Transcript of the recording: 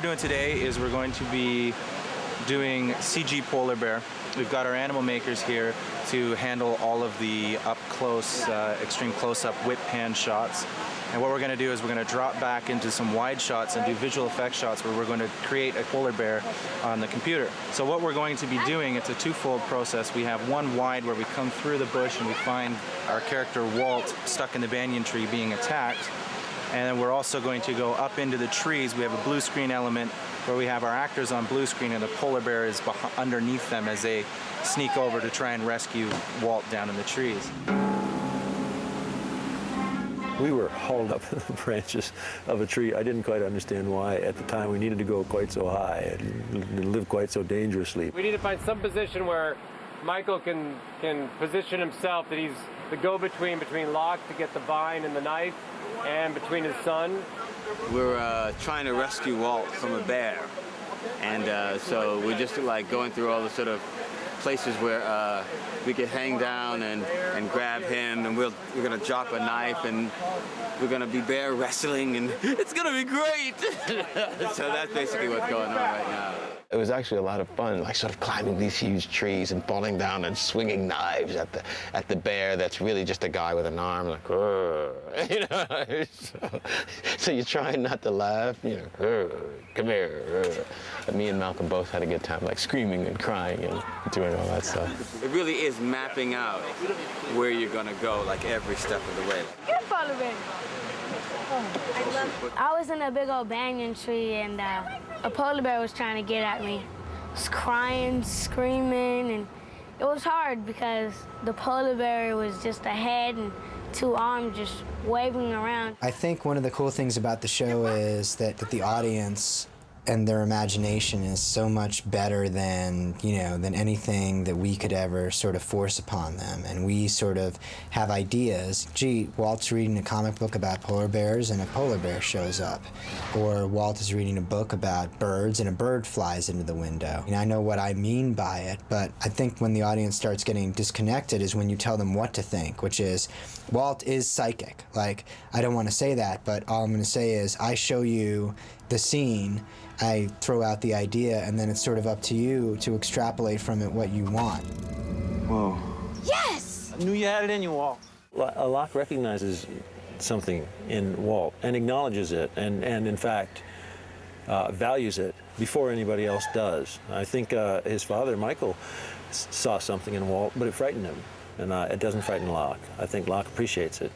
doing today is we're going to be doing CG polar bear. We've got our animal makers here to handle all of the up-close, extreme close-up whip pan shots. And what we're going to do is we're going to drop back into some wide shots and do visual effect shots where we're going to create a polar bear on the computer. So what we're going to be doing, it's a twofold process. We have one wide where we come through the bush and we find our character Walt stuck in the banyan tree being attacked. And then we're also going to go up into the trees. We have a blue screen element where we have our actors on blue screen and the polar bear is underneath them as they sneak over to try and rescue Walt down in the trees. We were hauled up in the branches of a tree. I didn't quite understand why at the time we needed to go quite so high and live quite so dangerously. We need to find some position where Michael can position himself, that he's the go-between between Locke to get the vine and the knife and between his son. We're trying to rescue Walt from a bear. And so we're just like going through all the sort of places where we could hang down and grab him, and we're gonna drop a knife and we're gonna be bear wrestling, and it's gonna be great. So that's basically what's going on right now. It was actually a lot of fun, like sort of climbing these huge trees and falling down and swinging knives at the bear that's really just a guy with an arm, like, you know. So you're trying not to laugh, you know, come here. But me and Malcolm both had a good time, like screaming and crying and doing all that stuff. It really is mapping out where you're gonna go, like every step of the way. Good polar bear. I was in a big old banyan tree and a polar bear was trying to get at me. I was crying, screaming, and it was hard because the polar bear was just a head and two arms just waving around. I think one of the cool things about the show is that the audience and their imagination is so much better than, you know, than anything that we could ever sort of force upon them. And we sort of have ideas. Gee, Walt's reading a comic book about polar bears and a polar bear shows up. Or Walt is reading a book about birds and a bird flies into the window. And I know what I mean by it, but I think when the audience starts getting disconnected is when you tell them what to think, which is, Walt is psychic. Like, I don't want to say that, but all I'm going to say is I show you the scene, I throw out the idea, and then it's sort of up to you to extrapolate from it what you want. Whoa. Yes! I knew you had it in you, Walt. Locke recognizes something in Walt and acknowledges it and in fact, values it before anybody else does. I think his father, Michael, saw something in Walt, but it frightened him, and it doesn't frighten Locke. I think Locke appreciates it.